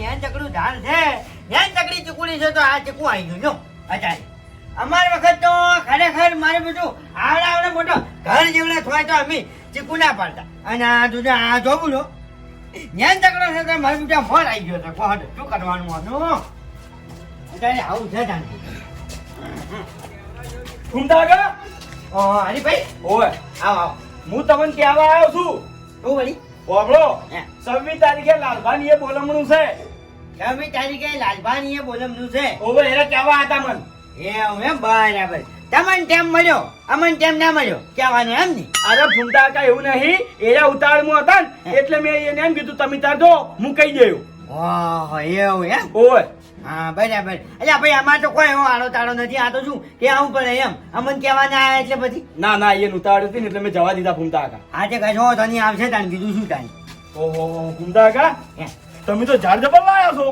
નેન ચકડું ધાન છે નેન ચકડી ચીકુડી છે તો આ ચીકુ આવી ગયું જો અચાય અમાર વખત તો ખરેખર મારે બધું આવડે મોટો ઘર જેવડે થોય તો અમે ચીકુ ના પાડતા અને આ તું આ જોવું લો નેન ચકડો છે તો મારે બધા ફોન આવી ગયો છે કોણ શું કરવાનું આનું અચાય આવું છે જાણ ફૂમતાકા હરીભાઈ ઓય આવો હું તમને કહેવા આવ્યો છું શું વળી ઓબળો હે 26 તારીખે લાલભાની એ બોલમણું છે 26 તારીખે લાલભાની એ બોલમનું છે ઓવે એને કહેવા હતા મન એમ બરાબર તમને ટેમ મળ્યો અમને ટેમ ના મળ્યો કહેવાનું એમ ને અરે ફૂમતાકા એવું નહીં એના ઉતાવળમાં હતા ને એટલે મેં એને એમ કીધું તમે તાર જો હું કહી દેયો ઓહો એવું એમ ઓય હા બરાબર એટલે ભાઈ અમાર તો કોઈ એવો આડો તાળો નથી આ તો શું કે આવું પડે એમ અમને કહેવાના આયા એટલે પછી ના ના એ ઉતાવળ હતી ને એટલે મેં જવા દીધા ફૂમતાકા આજે કશો તો નહીં આવશે તાણ બીજું શું તાણ ઓહો ફૂમતાકા હે તમે તો ઝાડ જબર લાયા છો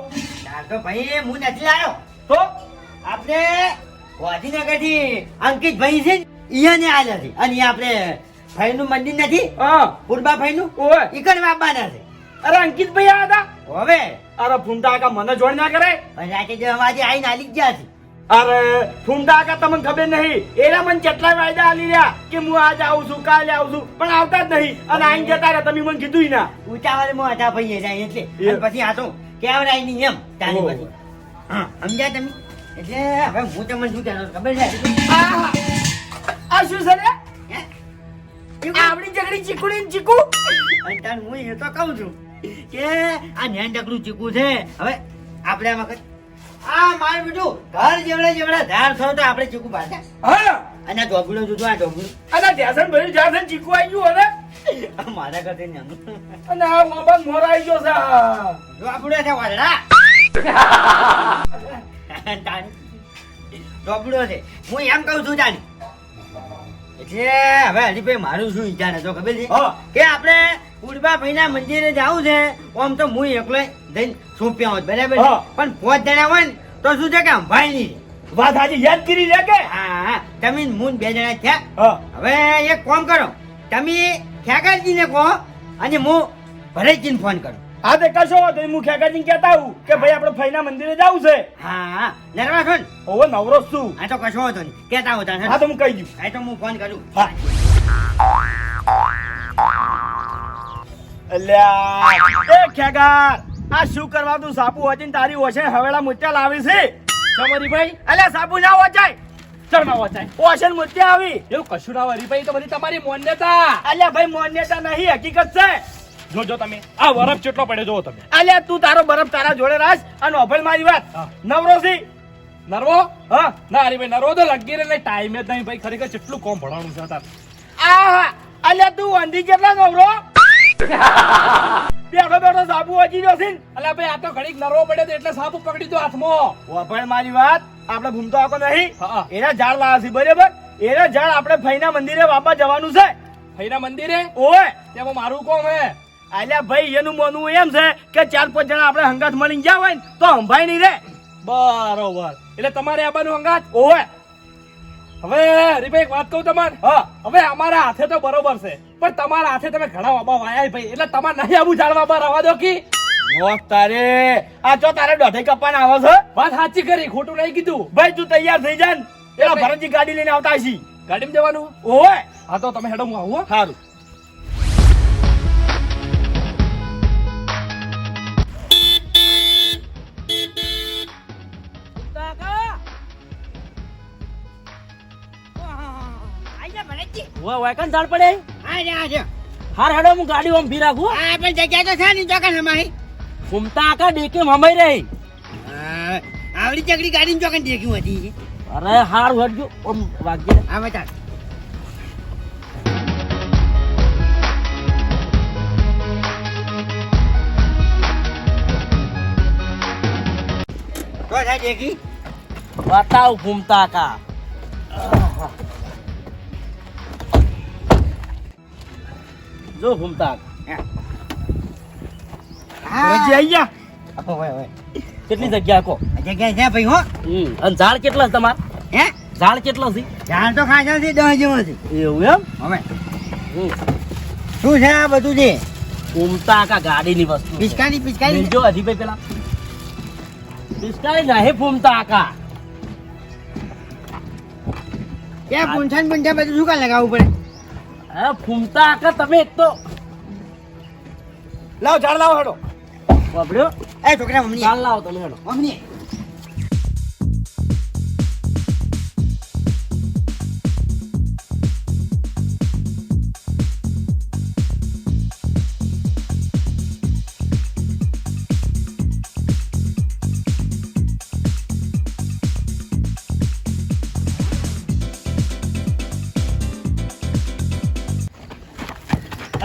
તાર તો ભાઈ હું નથી લાવ્યો તો આપણે ગાંધીનગરથી અંકિત ભાઈ છે ને ઈયાને આલ્યા છે અને ઈ આપણે ભાઈનું મંદિર નથી હા પૂર્બા ભાઈનું ઓય ઈ કણ વાપવાના છે અરે અંકિતભાઈ આવ્યા હતા હવે અરે ફૂમતાકા મને જોડ ના કરાય પણ રાતે જો આજે આઈને આલી જ ગયા છે અરે ફૂમતાકા તમને ખબર નહીં એના મને કેટલા વાયદા આલી રહ્યા કે હું આજ આવું છું કાલે આવું છું પણ આવતા જ નહીં અને આઈને જતા રહ્યા તમે મને કીધું ના ઉતાવળમાં હતા ભાઈ જાય એટલે અને પછી આ તો કેવડાય નહીં એમ તારી પછી હા સમજ્યા તમે એટલે હવે હું તમને શું કહેવાનું ખબર છે આ શું છે રે હે? આવડી જગડી ચીકુડી ને ચીકુ અને તાર હું એ તો કહું છું કે આ નેન ડકલું ચીકુ છે હવે આપણે આ વખત આ માર બીજું ઘર જેવડા ધાર છો તો આપણે ચીકુ પાડતા હા અને આ ઢોકળું જોજો આ ઢોકળું અને ધ્યાસન ભર્યું ધ્યાસન ચીકુ આવી ગયું હવે મારા કરતે નાનું અને આ મોબાઈલ મોર આવી ગયો છે જો આપણે છે વાળા ઢોકળો છે હું એમ કહું છું તાની એટલે હવે હરીભાઈ મારું શું વિચાર હતો ખબર છે હા. કે આપણે પૂર્વા ભાઈના મંદિરે જવું છે આમ તો હું એકલો જઈને સોંપ્યા હોત બરાબર છે? હા. પણ 5 જણા હોય ને તો શું છે કે અંભાઈ નહીં વાત હાજી યાદ કરી લે કે હા તમે મૂન 2 જણા થયા હા હવે એક કામ કરો તમે ખ્યાગારજીને કહો અને હું ભરતજીને ફોન કરો આ તે કશો તો હું ખેકાજીને કહેતા હું કે ભાઈ આપણે ફઈના મંદિરે જવું છે હા નરવા છો ને ઓવો નવરો જ છું આ તો કશો હતો નહીં કહેતા હોતા હા તો હું કહી દઉં આ તો હું ફોન કરું હા અલ્યા એ ખેગાર આ શું કરવા તું સાપુ વચીને તારી ઓછે હવેડા મુત્યા લાવી છે સમરી ભાઈ અલ્યા સાપુ ના વચાય ચલ ના વચાય ઓછે મુત્યા આવી એવું કશું ના વરી ભાઈ તો બધી તમારી માન્યતા અલ્યા ભાઈ માન્યતા નહીં હકીકત છે જોજો તમે આ વરફ ચેટલો પડે જોવો તમે અલ્યા તું તારો બરફ તારા જોડે રાખ અને અભળ મારી વાત હા. નવરો છે નરવો હા ના હરી ભાઈ નરવો તો લગી રે ટાઈમે જ નહીં ભાઈ ખરેખર કેટલું કોમ ભણવાનું છે તાર આ અલ્યા તું વંધી કેટલા નવરો બેઠો બેઠો સાબુ વચી ગયો છે ને? અલ્યા ભાઈ આ તો ઘડીક નરવો પડ્યો તો એટલે સાપુ પકડી દો હાથમાં અભળ મારી વાત આપણે ભૂમતો આકો નહીં હા. એના ઝાડ લાવ્યા છે બરાબર એના ઝાડ આપણે ફઈના મંદિરે વાપા જવાનું છે ભાઈના મંદિરે ઓય તેમાં મારું કોમ હે અલ્યા ભાઈ એનું માનવું એમ છે કે 4-5 જણા આપણે હંગાત મળીને ગયા હોય ને તો હંભાઈ નહીં રે બરોબર એટલે તમારે આબાનું અંગાત ઓય હવે હરીભાઈ એક વાત કહું તમારે હા હવે અમારા હાથે તો બરોબર છે પણ તમારા હાથે તમે ઘણા વાબા વાયા ભાઈ એટલે તમારે નહીં આવું ઝાડ વાબા રવા દો કી તારે આ તો તારે દોઢે કપાન આવે છે વાત સાચી કરી ખોટું નહીં કીધું ભાઈ તું તૈયાર થઈ જા ને પેલા ભાઈ. ભરતજી ગાડી લઈને આવતા હશી ગાડીમાં જવાનું ઓય હા તો તમે હેડો હું આવું હો. સારું ઓય ઓય કન ઝાડ પડે હાર હેડો હું ગાડી ઓમ ભી રાખું આ પણ જગ્યા તો છે ને ચોકન હમાઈ ઘૂમતા આકા ડેકે મમાઈ રહી આવડી ચકડી ગાડી ચોકન દેખ્યું હતી અરે હાર વળજો ઓમ વાગજે આ બતા તો થાય દેખી બતાવ ઘૂમતા આકા જો ઘૂમતા આકા ભરતજી આઈ ગયા હોય કેટલી જગ્યા કો જગ્યા છે ભાઈ હો અને ઝાડ કેટલા છે તમાર હે ઝાડ કેટલા છે જાણ તો ખાસા છે 10 જેવો છે એવું એમ હવે શું છે આ બધું છે ઘૂમતા આકા ગાડીની વસ્તુ પિચકારી જો હજી ભાઈ પેલા પિસ્તાળીસ નહીં ફૂમતા આકા. કે પૂંછાન પૂંછા બધું શું કામ લગાવવું પડે? હે ફૂમતા આકા તમે એક તો લાવ ઝાડ લાવો હેડો. વાપર્યો. એ છોકરા મમ્મી ચાલ લાવો તમે હેડો. મમ્મી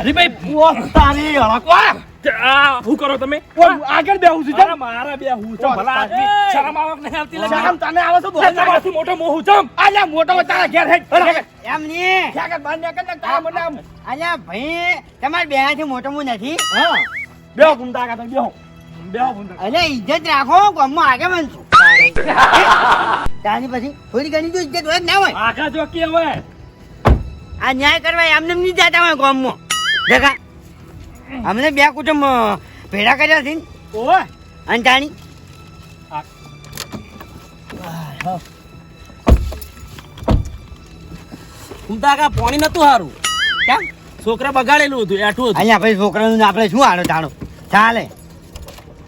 અરે ભાઈ ઓ તારી હળકવા. શું કરો તમે? આગળ બેહું છું અરે મારા બે હું છું ભલા આદમી. શરમ આવક નહીં આવતી લે. શરમ તને આવે છે તો તમારાથી મોટો મોહ હું છું. આલ્યા મોટો તારા ઘેર હેડ. એમ નહીં. ક્યાં બાર ને કને તારા મને આમ. અલ્યા ભાઈ તમારે બેહાથી મોટો હું નથી. હા બેહો ઘૂમતા કાકા બેહો. બેહો ઘૂમતા. અલ્યા ઇજ્જત રાખો ગામમાં આગળ બનશું. ત્યાંની પછી થોડી ઘણી તો ઇજ્જત હોય કે ના હોય? આખા જોકી હવે. આ ન્યાય કરવા એમને નહીં જતા હોય ગામમાં. દેખા અમને બે કુટુંબ ભેડા કર્યા છે ને. ઓય અને તાણી ફૂમતા આકા પાણી નતું સારું. કેમ? છોકરા બગાડેલું હતું એઠું હતું. અહીંયા ભાઈ છોકરાનું આપણે શું હાલો જાણો. ચાલે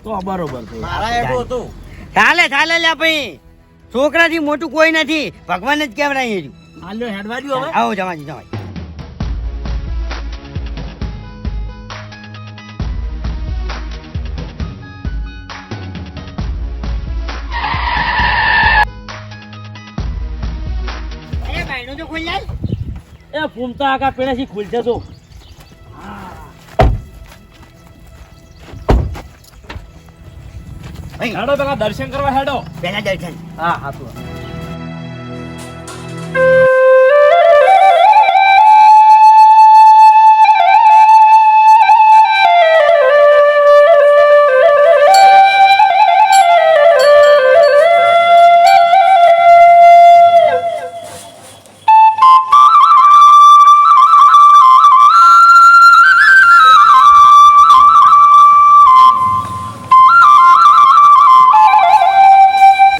તો બરોબર છે. મારા એઠું હતું. ચાલે લ્યા ભાઈ. છોકરાથી મોટું કોઈ નથી. ભગવાન જ કેવડાય છે. હાલ્યો હેડવા દ્યો હવે. આવો જવાજી જવાજી. અરે ભાઈનું તો ખોલી આલ. એ ફૂમતા આકા પેલેથી ખુલશે તો. ભાઈ હેડો પેલા દર્શન કરવા હેડો. પહેલા દર્શન. હા હા તો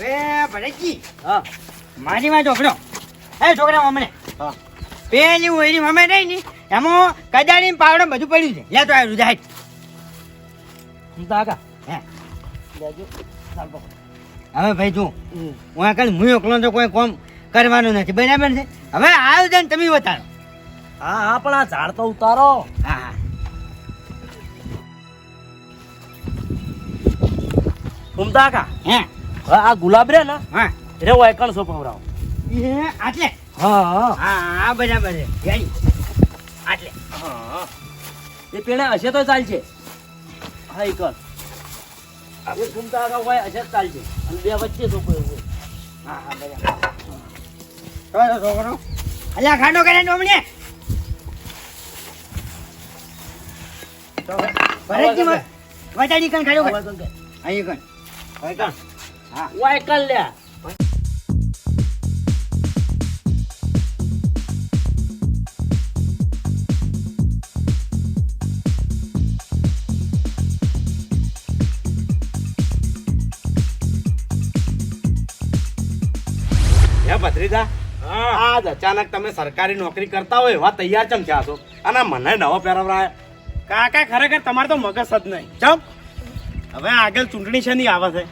હવે ભરતજી હા મારી વાત છોકરો. એ છોકરા અમને હા. પેલી ઓયરી મમે રહી ને એમાં કદાળી પાવડો બધું પડ્યું છે. લે તો આ રૂજા હેઠ. ફૂમતા આકા હે લેજો. ચાલ પકડ. હવે ભાઈ તું હું આગળ હું એકલો તો કોઈ કામ કરવાનું નથી બરાબર છે. હવે આયોજન તમે બતાવો. હા હા પણ આ ઝાડ તો ઉતારો. હા હા ફૂમતા આકા હે હવે આ ગુલાબ રે ને હા રે વાયકણ સો પવરાવો. એ આટલે હા હા હા બરાબર છે જઈ આટલે એ પેલે હશે તો ચાલશે. હા એ કર. એ ફૂમતા આકા હોય હશે તો ચાલશે. અને બે વચ્ચે સોપો એવું હોય. હા હા બરાબર. તો છોકરો અલ્યા ખાડો કરે ડોમણે. ભરતજી વટાડી કણ ખાડો કર. વાયકણ કર. અહીં કણ અહીં કણ. હા વાયકણ લ્યા. હે ભત્રીજા આજ અચાનક તમે સરકારી નોકરી કરતા હોય એવા તૈયાર ચમ થયા છો અને મને નવો પહેરવરાય. કાકા ખરેખર તમારે તો મગજ જ નહીં. ચમ હવે આગળ ચૂંટણી છે નહીં આવે છે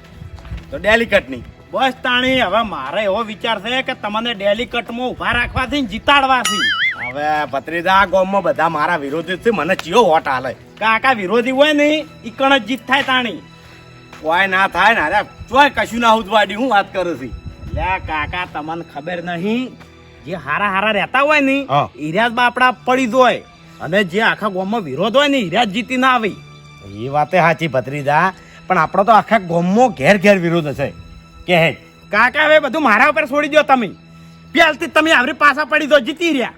તો ડેલિકટની બસ તાણી. હવે મારે એવો વિચાર છે કે તમને ડેલિકટમાં ઊભા રાખવાથી ને જીતાડવાથી. હવે ભત્રીજા આ ગામમાં બધા મારા વિરોધી છે. મને ચિયો વોટ હાલે. કાકા વિરોધી હોય ને ઈ કણ જ જીત થાય તાણી. કોઈ ના થાય ને અરે ચોય કશું ના ઉદવાડી હું વાત કરું છું. લે કાકા તમને ખબર નહીં જે હારા હારા રહેતા હોય ને ઈરાજ બાપડા પડી જોય અને જે આખા ગામમાં વિરોધ હોય ને ઈરાજ જીતી ના આવી. એ વાતે સાચી ભત્રીજા પણ આપણો તો આખા ગામમાં ઘેર ઘેર વિરોધ હશે કે હે કાકા હવે બધું મારા ઉપર છોડી દો તમે. પહેલથી તમે આવરી પાછા પડી દો જીતી રહ્યા.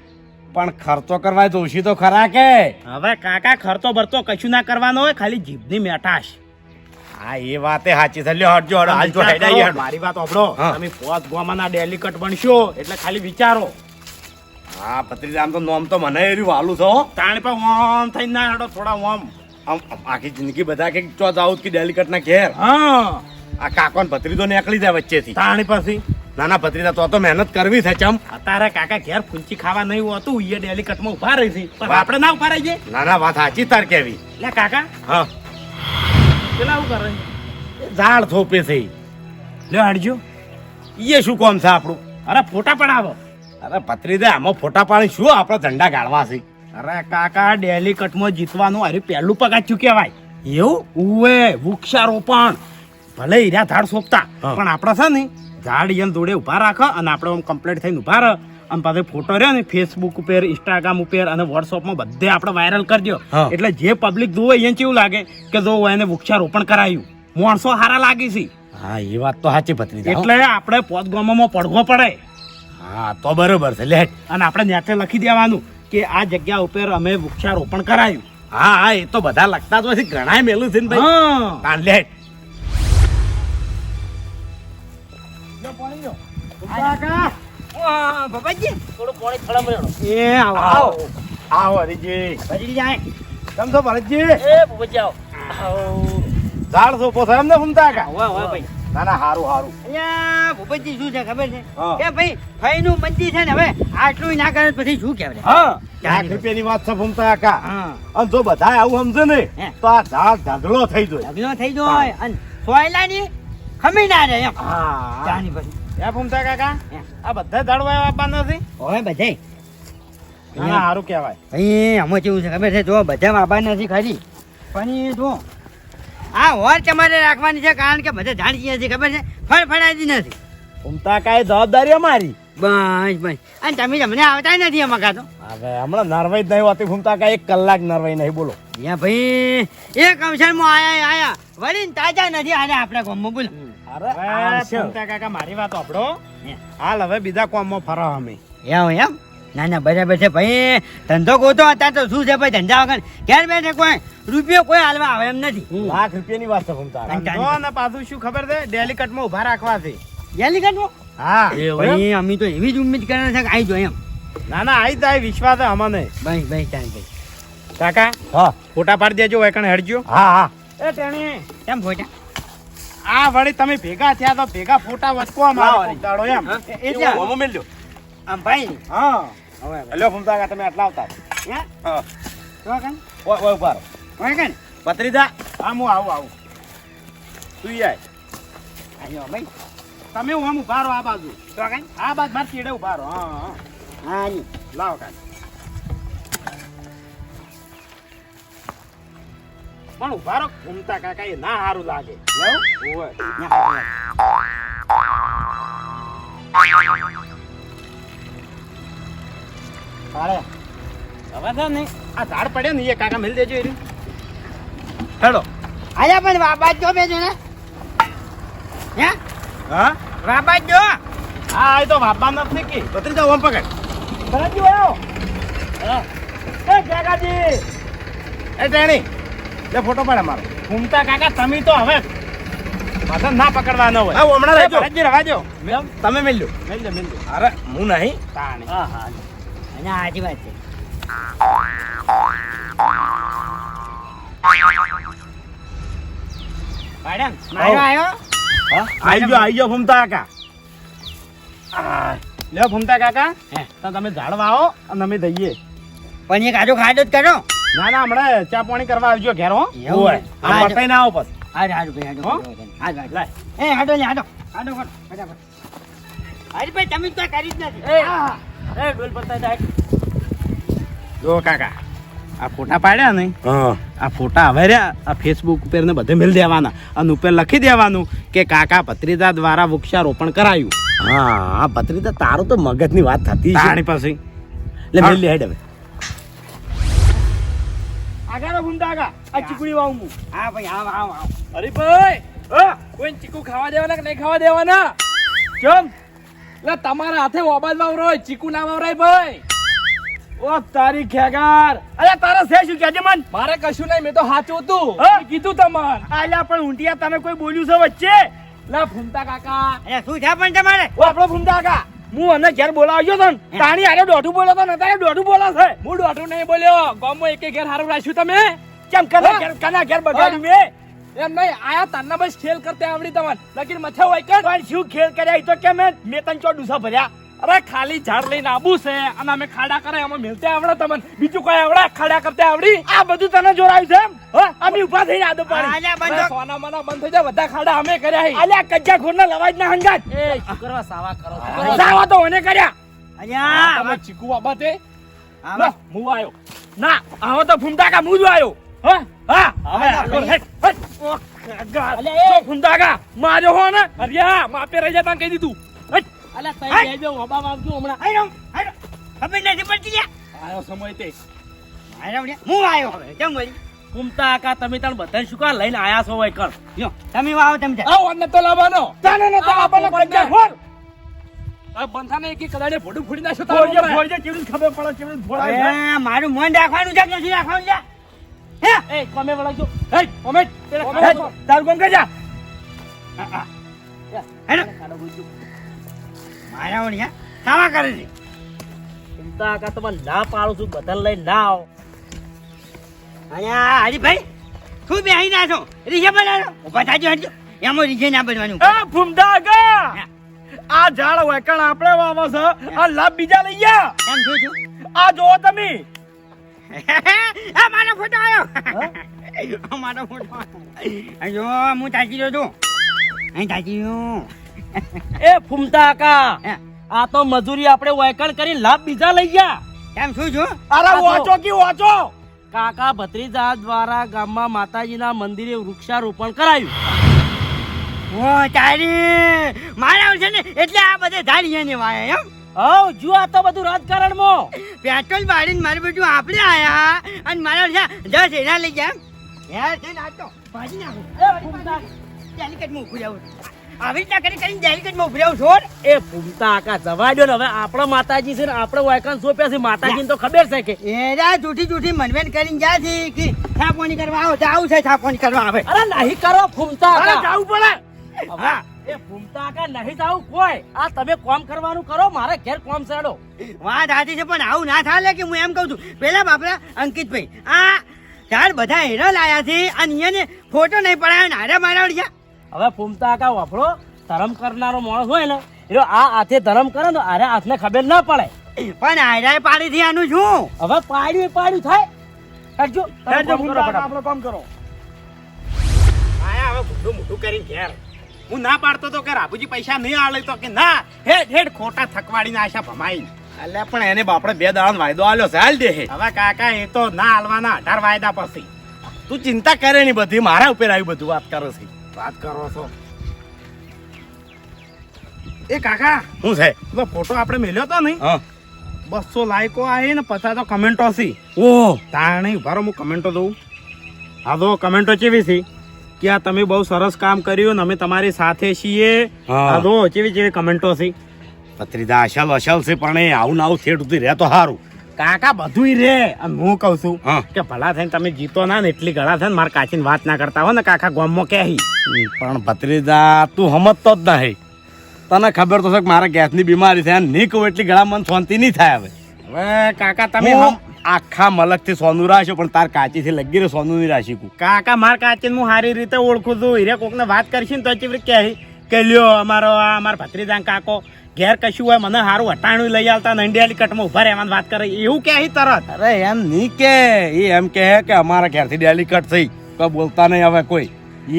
પણ ખર્ચો કરવા જોશી તો ખરા કે. હવે કાકા ખર્ચો ભરતો કશું ના કરવાનો હોય ખાલી જીભની મેઠાશ. હા એ વાતે સાચી છે. લ્યો હટજો હડો હાલ જો હેડાઈ હડો. મારી વાત સાંભળો. તમે પોત ગોમાના ડેલિકટ બનશો એટલે ખાલી વિચારો. હા ભત્રીજા આમ તો નોમ તો મને એરી વાલું છો. તાણી પર ઓમ થઈને ના હડો થોડા ઓમ આખી જિંદગી બધા કે ચો જાવ કે ડેલિકટ ના ઘેર. હા આ કાકો ને ભત્રીજો નીકળી જાય વચ્ચેથી તાણી પછી નાના ભત્રીજા તો મહેનત કરવી છે ચમ અત્યારે કાકા ઘેર ફૂંચી ખાવા નહીં હોતું એ ડેલી કટમાં ઉભા રહી છે પણ આપણે ના ઉભા રહી જઈએ નાના વાત સાચી તાર કેવી લે કાકા હા પેલા આવું કરે ઝાડ થોપે છે લે હડજો એ શું કોમ છે આપણું અરે ફોટા પડાવો અરે ભત્રીજા આમાં ફોટા પાડી શું આપણે ઝંડા ગાળવા છે અરે કાકા ડેલી કટમાં જીતવાનું અરે પહેલું પગાથ્યું કહેવાય એવું ઉવે વૃક્ષારોપણ ભલે હીરા ઝાડ સોંપતા હા. પણ આપણે છે ને ઝાડ યન જોડે ઉભા રાખો અને આપણે આમ કમ્પ્લીટ થઈને ઉભા રહો અને પાછો ફોટો રહ્યો ને ફેસબુક ઉપર ઇન્સ્ટાગ્રામ ઉપર અને વોટ્સઅપમાં બધે આપણે વાયરલ કરજો હા. એટલે જે પબ્લિક જોવે એને કેવું લાગે કે જો એને વૃક્ષારોપણ કરાયું માણસો હારા લાગી છે હા એ વાત તો સાચી ભત્રીજા હો. એટલે આપણે પોત ગામમાં પડઘો પડે હા તો બરોબર છે લેટ અને આપણે નેચે લખી દેવાનું કે આ જગ્યા ઉપર અમે વૃક્ષારોપણ કરાયું હા હા એ તો બધા લખતા જ હોય છે ઘણાય મેલું છે ને ભાઈ હા તાન લેટ બાબાજી થોડું પાણી ખડમ રેડો. એ આવો આવો આવો હરીજી ભરી જાય કેમ છો ભરતજી એ ભૂપતજી આવો. આવો. ઝાડ સોપો છે એમને ફૂમતા કા વાહ, વાહ, ભાઈ. ના ના હારું હારું અહીંયા ભૂપતજી શું છે ખબર છે હા. કે ભાઈ ફઈનું મંદિર છે ને હવે આટલું ના કરે તો પછી શું કહેવાય હા લાખ રૂપિયાની વાત છે ફૂમતા કા હા અને જો બધા આવું સમજે ને હે. તો આ ઝાડ ઢગલો થઈ જાય લગ્ન થઈ જાય અને સોયલાની ખમી ના રહે એમ હા ચાની પછી એ ફૂમતા કાકા હે. આ બધા દળવાયો આપવાના છે હવે બધે ના ના સારું કહેવાય ભાઈ આમાં કેવું છે ખબર છે જો બધા બાબા નથી ખાલી પણ એ જો આ હોર તમારે રાખવાની છે કારણ કે બધા જાણી છે ખબર છે ફળફળાતી નથી ફૂમતા કા એ જવાબદારી અમારી બસ બસ અને તમે તમને આવતા નથી એમાં કાં તો હવે હમણાં નરવાઈ જ નહીં હોતી ફૂમતા કા 1 કલાક નરવાઈ નહીં બોલો યા ભાઈ એક અવસરમાં આયા વળીને તાજા નથી આને આપણા ગામમાં બોલો અરે હવે આવશે. ફૂમતા કાકા મારી વાત સાંભળો હે. હાલ હવે બીજા કોમમાં ફરો અમે એમ ના ના બરાબર છે ભાઈ ધંધો ગોતો હતા તો શું છે ભાઈ ધંધા વગર ઘેર બેઠે કોઈ રૂપિયો કોઈ હાલવા આવે એમ નથી લાખ રૂપિયાની વાત છે ફૂમતા કા. અને જો ને પાછું શું ખબર છે ડેલી કટમાં ઉભા રાખવા છે ગેલી કાઢવો હા ભાઈ અમે તો એવી જ ઉમ્મીદ કરે છે કે આવી જો એમ ના ના આઈ જાય વિશ્વાસ છે અમને ભાઈ ભાઈ ચાલ ભાઈ કાકા હા ફોટા પાડી દેજો એકણ હેડજો હા હા એ તેણી કેમ ખોટા આ વળી તમે ભેગા થયા તો ભેગા ફોટા વચકો મારો દાડો એમ એટલે ઓમો મેલજો આમ ભાઈ હા હવે લ્યો ફૂમતા કા તમે આટલા આવતા હે હા તો કન ઓય ઓય ઉભા રહો. હોય કન ભત્રીજા હા હું આવું તું ઈ આય આયો ભાઈ તમે હું ઉભા રહો આ બાજુ તો કન આ બાજુ માર ચીડે ઉભા રહો હા હા હા જી લાવો કાકા પણ ઉભા રહો ઘૂમતા કાકા એ ના સારું લાગે ઓય. હાલે હવે છે ને આ ઝાડ પડ્યો ને એ કાકા મેલ દેજો એરી હેડો આયા પણ બાબા જો બેજો ને હે હા બાબા જો હા એ તો વાપા નથી કે ભત્રીજા ઓમ પકડ ભરતજી આવ્યો હા એ કાકાજી એ ટેણી લે ફોટો પાડ મારો ઘૂમતા કાકા તમે તો હવે પાછા ના પકડવાના હોય હા, હમણાં રહેજો. ભરતજી રવા દો તમે મેલ્યો મેલજો મેલજો અરે હું નહીં તાણે હા હા અને આજી વાત છે મેડમ મારો આવ્યો આઈ ગયો ફૂમતા કા લ્યો ભૂમતા કાકા હે. તો તમે ઝાડ વાવો અને અમે દઈએ પણ એક આજો ખાડો જ કરો ના ના હમણાં ચા પાણી કરવા આવજો ઘેર હો એવું ઓય. હા, આ પતાઈ ના આવો પછી હાડ હાડ ભાઈ હાડો હો? હાડ હાડ લાય એ હાડો ને હાડો હાડો કરો ફટાફટ હાડી ભાઈ તમે તો કરી જ નથી એ. હા, હા. એ ડોલ પડતા જાય. જો કાકા આ ફોટા પાડ્યા ને હા આ ફોટા હવે રહ્યા આ ફેસબુક ઉપર ને બધે મેલ દેવાના અને ઉપર લખી દેવાનું કે કાકા ભત્રીજા દ્વારા વૃક્ષારોપણ કરાયું હા આ ભત્રીજા તારું તો મગજની વાત થતી છે તાણી પછી લે મેલ લે હેડ હવે આગળ ભૂમતા કાકા આ ચીકુડી વાવું હું હા ભાઈ આવ આવ આવ અરે ભાઈ કોઈ ચીકુ ખાવા દેવાના કે નહીં ખાવા દેવાના કેમ એટલે તમારા હાથે ઓબાદ વાવરાય ચીકુ ના વાવરાય ભાઈ ઓ તારી ખેગાર અરે તારે છે શું કહેજે મન મારે કશું નહીં મેં તો સાચું હતું હા? મેં કીધું તમાર આલ્યા પણ ઊંટિયા તને કોઈ બોલ્યું છે વચ્ચે લા ફૂમતા કાકા અરે શું છે પણ તમારે ઓ આપણો ભૂમતા કાકા હું અને ઘેર બોલાવ્યો તો ને તાણી આરે દોઢું બોલો તો ને તારે દોઢું બોલા છે હું દોઢું નહીં બોલ્યો ગામમાં એક ઘેર હારું રાખ્યું તમે કેમ કના ઘેર બગાડ્યું મેં એમ નહીં આયા તારના બસ ખેલ કરતે આવડી તમને લગીન મથે હોય કે પણ શું ખેલ કર્યા એ તો કે મેં તને ચો ડૂસા ભર્યા. અરે ખાલી ઝાડ લઈને આબુ છે અને અમે ખાડા કરે એમાં મિલતે આવડે તમને બીજું કોઈ આવડે ખાડા કરતે આવડી આ બધું તને જોરાયું છે એમ? હા, અમે ઊભા થઈને આદો પાડી. આલ્યા અરે બંધો સોના મના બંધ થઈ જાય બધા ખાડા અમે કર્યા હી. અલ્યા કજ્જા ખોરના લવાજ ના હંગાત. એ શું કરવા સાવા કરો છો? સાવા તો મને કર્યા. અલ્યા તમે ચીકુ બાબતે આવા. હું આવ્યો ના, આવો તો ફૂમતાકા મું જ આવ્યો. હા, હા. હવે આગળ હેટ, હેટ. અલ્યા જો ફૂમતાકા માર્યો હો ને. અરિયા માપે રહી જાય તને કહી દીધું હેટ. અલ્યા તઈ બે ઓબા વાગજો હમણાં. હાલો હાલો ખબર નથી પડતી લ્યા આયો સમય તે હાલો લ્યા હું આવ્યો હવે કેમ વળી ઘૂમતા આકા તમે તાણ બધાને શું કા લઈને આયા છો હોય કર. લ્યો તમે વાવો તમે ત્યાં. આવો અન્ન તો લાવવાનો તને ને તો આપણને કજ્જા ખોર. આ બંધાને એક કદાડે ફોટો ફોડી નાખશો ફોડજે, ફોડજે, કેવી રીતે ખબર પડે, કેવી રીતે ફોડાય છે? હવે મારું મન રાખવાનું છે કે નથી રાખવાનું લ્યા હે એ તમે વળગજો. Hate, comment. કોમેન્ટ. હેટ, તારું કોમ કરજા. હેલો ખાડો ગુજ્જુ. મારા ઓળિયા ખાવા કરે છે ઘૂમતા આકા તમે ના પાડું છું બધાને લઈને ના આવો. અલ્યા હરીભાઈ શું બેહી ના છો રીજે બનાવો ઉભા થાજો હટજો એમાં રીજે ના બનવાનું એ ફૂમતાકા, આ ઝાડ વેકણ આપણે વાવો છે, આ લાભ બીજા લઈ ગયા. કેમ છું છું આ જોવો તમે. આ મારો ફોટો આવ્યો આ મારો ફોટો આવ્યો જો હું તાકી રહ્યો છું અહીં તાકી રહ્યો એ ફૂમતા આકા હે. આ તો મજૂરી આપણે વૈકણ કરી લાભ બીજા લઈ ગયા. કેમ શું છું અરે આ જો. વાંચો કે વાંચો. કાકા ભત્રીજા દ્વારા ગામમાં માતાજીના મંદિરે વૃક્ષારોપણ કરાયું. ઓ તારી મારા છે ને એટલે આ બધે ધાડીએ ને વાય એમ હવ જો આ તો બધું રાજકારણમાં. પેટ્રોલ બાળીને મારું બધું આપણે આયા અને મારા છે 10 એના લઈ ગયા એમ યાર છે ને આ તો ભાજી નાખું ડેલિકેટમાં ઉભું રહું આવી રીતના કરીને ડેલિકેટમાં ઉભું રહું છોડ એ ફૂમતા આકા જવા દો ને હવે આપણા માતાજી છે ને આપણે વૈકણ સોંપ્યા છે માતાજીને તો ખબર છે કે એરા જૂઠી જૂઠી મનવેન કરીને જાય છે કે છાપવાની કરવા આવો તો આવું છે છાપવાની કરવા આવે અરે નહીં કરો ફૂમતા અરે આકા. જાવું પડે. હવે એ ફૂમતા આકા નહીં જાવું કોઈ. આ તમે કામ કરવાનું કરો મારે ઘેર કામ સેડો. વાત સાચી છે પણ આવું ના થાય કે હું એમ કહું છું પેલા બાપરા અંકિતભાઈ આ ઝાડ બધા હેરા લાયા છે અને એને ફોટો નહીં પડાયો ને હારે મારા ગયા હવે ફૂમતા આકા વાપરો ધર્મ કરનારો માણસ હોય ને એ આ હાથે ધર્મ કરે ને તો આરે હાથને ખબર ના પડે. પણ હારે પાડી થી આનું શું હવે પાડ્યું થાય કરજો તમે હેટ, જો કામ કરો ફૂમતાકા, ફટાફટ. આપણું કામ કરો. આયા હવે મોઢું મોઢું કરીને ઘેર. હું ના પાડતો તો કે રાબુજી પૈસા નહીં આલે તો કે ના હેડ હેડ ખોટા થકવાડીને આશા ભમાઈ. એટલે પણ એને બાપડે 2 દાડાનો વાયદો આલ્યો છે, હાલ દે હે. હવે કાકા એ તો ના હાલવાના 18 વાયદા પછી તું ચિંતા કરે નહીં, બધી મારા ઉપર આવ્યું બધું વાત કરે છે. વાત કરો છો. એ કાકા શું છે? પેલો ફોટો આપણે મેલ્યો તો નહીં હા. 200 લાયકો આવી ને 50 તો કમેન્ટો છે. ઓહ, તાણે ઉભારો હું કમેન્ટો દઉં. હા તો કમેન્ટો કેવી છે કે આ તમે બહુ સરસ કામ કર્યું ને અમે તમારી સાથે છીએ. હા. હા તો કેવી કમેન્ટો છે. પત્રીદા અસલ અસલ છે પણ એ આવું ને આવું થેટ સુધી રહે તો સારું. કાકા બધુંય રે અને હું કહું છું હા. કે ભલા થઈને તમે જીતો ના ને એટલી ગળા થઈને મારા કાચીને વાત ના કરતા હો ને કાકા ગામમાં કહી. પણ ભત્રીજા તું સમજતો જ નહીં. તને ખબર તો છે કે મારા ગેસની બીમારી છે, નહીં કહું એટલી ગળા મન શાંતિ નહીં થાય. હવે હવે કાકા તમે હું આખા મલકથી સોનું રાખ્યો પણ તાર કાચીથી લગી રે સોનું નહીં રાશીકું. કાકા મારા કાચીને હું સારી રીતે ઓળખું છું. હીરે કોકને વાત કરશી ને તો ચીવરી કહી કે લ્યો અમારા ભત્રીજા કાકો ઘેર કશું હોય મને સારું હટાણું લઈ આવતા નંડિયાળી કટમાં ઉભા રહેવાની વાત કરે એવું કહે તરત. અરે એમ નહીં કે એ એમ કહે કે અમારા ઘેરથી ડેલિકટ થઈ કોઈ બોલતા નહીં હવે કોઈ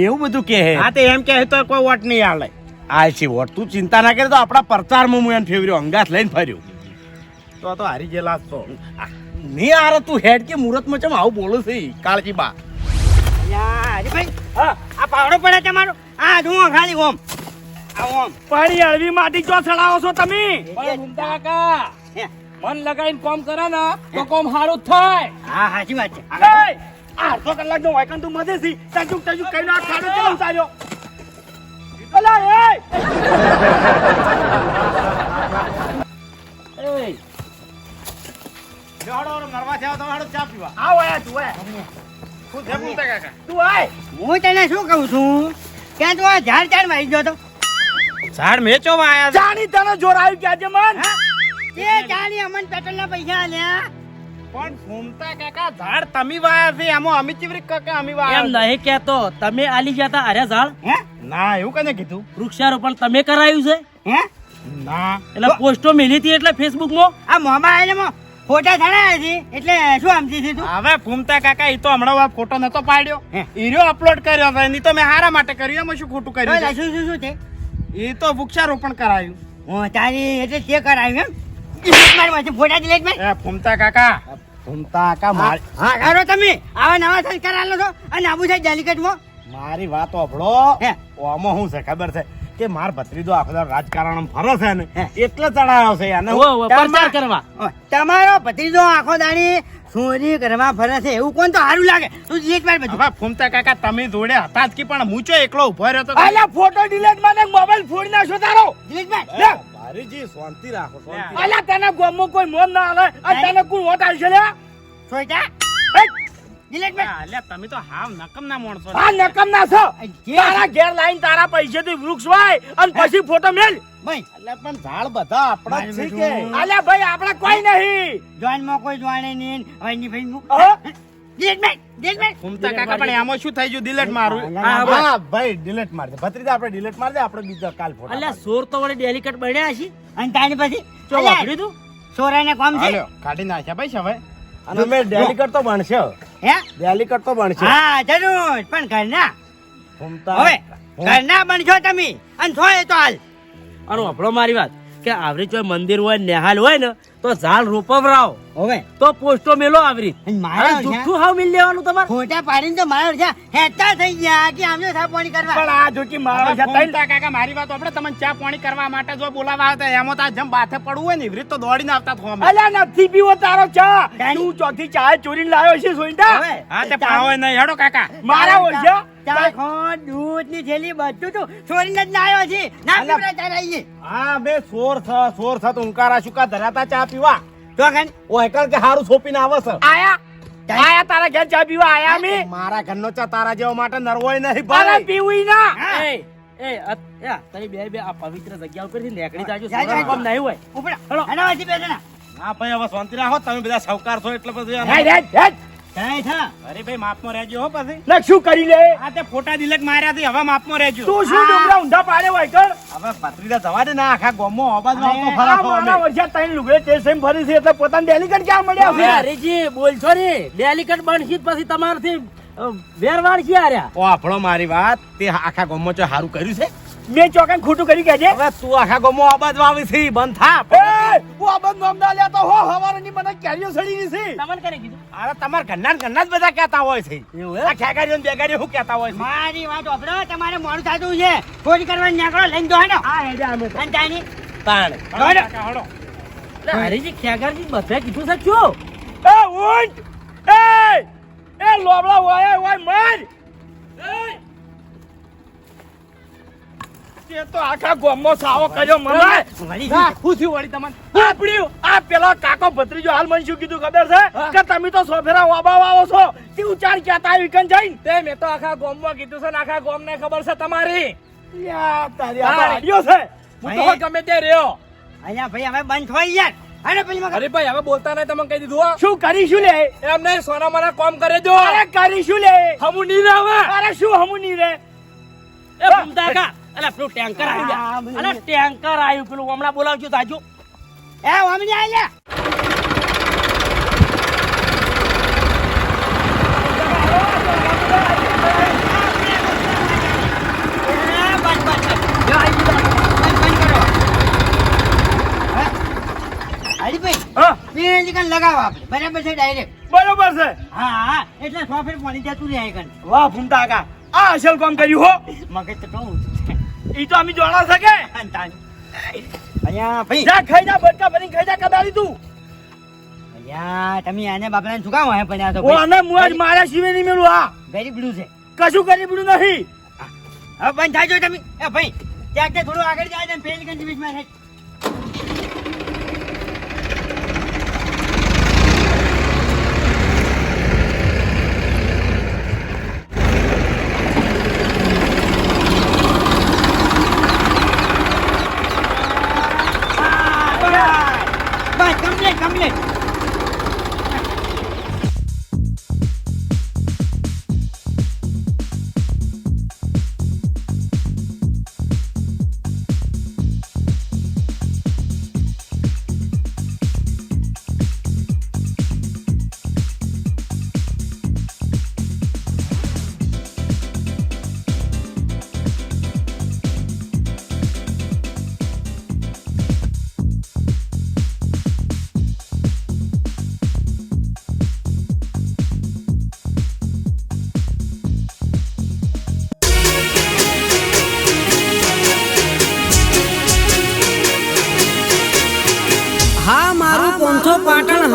એવું બધું કહે. હા તો એમ કહે તો કોઈ વોટ નહીં આલે. આ છે વોટ, તું ચિંતા ના કરે તો આપણા પ્રચારમાં હું એને ફેવર્યો અંગાત લઈને ફર્યો. તો હારી ગયેલા જ તો. નહીં આરે તું હેડ કે મુહૂર્તમાં ચમ આવું બોલું છે કાળજી બા. અલ્યા હરીભાઈ હા આ પાવડો પડે તમારો આ જુઓ ખાલી ઓમ આ ઓમ પાણી હળવી માટી ચો ચડાવો છો તમે. પણ ફૂમતા આકા હે. મન લગાઈને કામ કરે ને તો કામ સારું જ થાય. હા સાચી વાત છે એ, આ અડધો કલાકનો વાયકણ તું મધે છે ટચુક ટચુક કઈને આ ખાડો ચલો ઉતાર્યો. અલા એ એ જોડો નરવા થયા તો હાડો ચા પીવા આવ આયા તું આય શું છે બોલતા કાકા તું આય. હું તને શું કહું છું કે તું આ ઝાડ મારી ગયો તો ઝાડ મેચો આયા જાણી તને જોર આવ્યું કે આજે મન હા? તે ચાલી અમન પેટ્રોલ ના પૈસા આલ્યા પણ ફૂમતા કાકા ઝાડ તમે વાયા છે એમાં અમે ચીવરી કાકા અમે વાયા એમ નહીં કહેતો તમે આલી ગયા તા અરે ઝાડ હે ના એવું કને કીધું વૃક્ષારોપણ તમે કરાયું છે હે ના એટલે પોસ્ટો મેલી હતી એટલે ફેસબુક માં આ મોબાઈલમાં ફોટા ચડાયા છે એટલે શું સમજી છે તું હવે ફૂમતા કાકા ઈ તો હમણાં ફોટો નતો પાડ્યો હે. ઈર્યો અપલોડ કર્યો છે એની તો મેં હારા માટે કર્યું એમાં શું ખોટું કર્યું ઓલા છે? શું શું શું છે એ તો વૃક્ષારોપણ કરાયું હું તારી એટલે તે કરાવ્યું એમ delete માર માંથી ફોટા delete માર. એ ફૂમતા કાકા ફૂમતા કાકા હા હારો તમે આવા નવા સંસ્કાર આલો છો અને આબુ છે ડેલિકેટમાં મારી વાત ઓભળો હે. ઓમાં શું છે ખબર છે કે માર ભત્રીજો આખો દાડો રાજકારણ ફરે છે ને હે. એટલે ચડાયો છે એને ઓ, ઓ, પ્રચાર કરવા તમારો ભત્રીજો આખો દાડી ચોરી કરવા ફરે છે એવું કોણ તો સારું લાગે તું delete માર બધું હવે ફૂમતા કાકા તમે જોડે હતા જ કે પણ હું ચો એકલો ઉભો રહ્યો તો અલ્યા ફોટો ડિલીટ મારે મોબાઈલ ફોડી નાખશો તારો delete માર એ, મારીજી શાંતિ રાખો શાંતિ અલ્યા તને ગામમાં કોઈ મોન ના આવે અને તને કોઈ વોટ આવશે લ્યા સોઈટા delete માર અલ્યા તમે તો હાવ નકમ ના માણસો છો. આ નકમ ના છો જે તારા ઘેર લાઈન તારા પૈસેથી વૃક્ષ વાય અને પછી ફોટો મેલ ભાઈ અલ્યા પણ ઝાડ બધા આપણા જ છે કે મારી અલ્યા ભાઈ આપણે કોઈ નહીં જોનમાં કોઈ જોવાને નહીં હવે ની ભાઈ હું હા? delete માર ફૂમતા કાકા પણ એમાં શું થઈ ગયું ડિલીટ મારું હા, હા ભાઈ ડિલીટ માર દે ભત્રીજા આપણે ડિલીટ માર દે આપણે બીજા કાલ ફોટો અલ્યા સોર તો વડે ડેલિકેટ બન્યા છે અને તારી પછી ચો વાપર્યું તું સોરાને કોમ છે હાલ્યો કાઢી નાખ્યા ભાઈ હવે અને મેં ડેલિકેટ તો બનશે હે ડેલિકેટ તો બનશે હા જરૂર પણ ઘરના ફૂમતા હવે ઘરના બનશો તમે અને છો એ તો હાલ અને આપણો મારી વાત કે આવરી જો મંદિર હોય નેહાલ હોય ને તો ઝાડ રોપવરાવો હવે તો પોસ્ટો મેલો આવરી અને મારા અરે જુઠ્ઠું હાવ મિલ લેવાનું તમારે ખોટા પાડીને તો મારા છે હેતા થઈ ગયા કે આમને સાપવાણી કરવા પણ આ જોકી મારો હવે છે તઈ ફૂમતા કાકા મારી વાત આપણે તમને ચા પાણી કરવા માટે જો બોલાવા આવતા એમાં તો આ જેમ બાથે પડવું હોય ને એવી રીત તો દોડીને આવતા થો અમે અલ્યા નથી પીવો તારો ચા કાંઈ. તું ચોથી ચા ચોરીને લાવ્યો છે સોઈટા હવે હા તે પાવો નહીં હેડો કાકા મારા ઓળખ્યા ચા ખોટ દૂધ ની થેલી બધું તું છોડીને જ ના આવ્યો છે ના અલા. પીવડા ચા લઈએ હા બે સોર થ તો ઉંકારા શુકા ધરાતા ચા પીવા તો કન ઓ એકલ કે હારું સોપીને આવે છે આયા આયા તારા ઘેર ચા પીવા આયા મે મારા ઘરનો ચા તારા જેવા માટે નરવોય નહીં અરે ભાઈ પીવી ના હા. તમે બે આ પવિત્ર જગ્યા ઉપરથી નીકળી જાજો જા, જા, સોરાનું કામ નહીં હોય ઉપડા હેલો. એના વાંચી બેસના હા ભાઈ હવે શાંતિ રાખો તમે બધા સાવકાર છો એટલે પછી હેડ હેડ હેડ કાંઈ થા અરે ભાઈ માપમાં રહેજો હો પછી ના શું કરી લે આ તે ફોટા દિલક માર્યા થી હવે માપમાં રહેજો તું શું ડુંગરા ઊંધા પાડે હોય કર હવે ભત્રીજા જવા દે ને આખા ગામમાં અવાજ આવતો અરે, ફરા આ મારા વર્ષા ત્રણ લુગડે તે સેમ ફરી છે એટલે પોતાને ડેલિકેટ ક્યાં મળ્યા છે હરીજી બોલ છો ને ડેલિકેટ બનશી જ પછી તમારથી વેરવાડ છે આર્યા ઓ આપણો મારી વાત તે આખા ગામમાં ચો હારું કર્યું છે મેં ચોકન ખોટું કરી કેજે હવે તું આખા ગામમાં અવાજ વાવી છે બંધ થા એ હું આ બંધ નામ ના લેતો હો હવારની મને કેરીઓ સડી ગઈ છે તમને કરે કીધું અરે તમારા ઘરના જ બધા કહેતા હોય છે એવું આ ખેગારીઓ ને બેગારીઓ શું કહેતા હોય છે મારી વાત ઓપડો તમારે મોડું થતું છે ચોરી કરવા નીકળો લઈને દો હેડો આ હેડે અમે તો. અને તાની તાણ હળો. કાકા, હળો. એટલે હરીજી ખેગારજી બધે કીધું છે શું એ ઊંટ એ લોબડા હોય માર તે તો આખા ગામમાં સાવો કર્યો મને વળી ના, શું થયું વળી તમને આપડ્યું આ પેલો કાકો ભત્રીજો હાલ મને શું કીધું ખબર છે કે તમે તો સોફેરા વાબાવ આવો છો તે ઉચાર ક્યાં આવી કન જઈને તે મેં તો આખા ગામમાં કીધું છે ને આખા ગામને ખબર છે તમારી યા તારી આ આ રેડિયો છે હું તો ભાઈ. ગમે તે રહ્યો અહીંયા ભાઈ હવે બંધ હોય યાર અરે પેલી મગર અરે ભાઈ હવે બોલતા નહીં તમે કહી દીધું શું કરીશું લે એમ નહીં સોના મને કામ કરે દો અરે કરીશું લે હમુ નહીં રે હવે અરે શું હમુ નહીં રે એ ભૂમતા કા અલા પેલું ટેન્કર આવ્યું લ્યા. અલા ટેન્કર આવ્યું પેલું હમણાં બોલાવજો તાજો એ ઓમની આલ્યા હા લગાવો આપણે બરાબર છે ડાયરેક્ટ બરોબર છે હા હા એટલે સોફેર પાણી જતું રહે કન વાહ ભૂમતા કા આ અસલ કામ કર્યું હો મગજ તો કહું ઈ તો અમે જોડા છે કે અહીંયા ભાઈ જા ખાઈ જા બટકા ભરીને ખાઈ જા કદાળી તું અહીંયા તમે આને બાપલાને શું કામ હોય પડ્યા તો ઓ અને મુઆજ મારા સિવાય નહીં મેલું આ ગરીબડું છે કશું ગરીબડું નહીં હવે બંધ થાજો તમે એ ભાઈ ત્યાં કે થોડું આગળ જાય ને પેલી કંજી બીચમાં છે બસ કમ્પ્લીટ કમ્પ્લીટ પોંચો પાટણ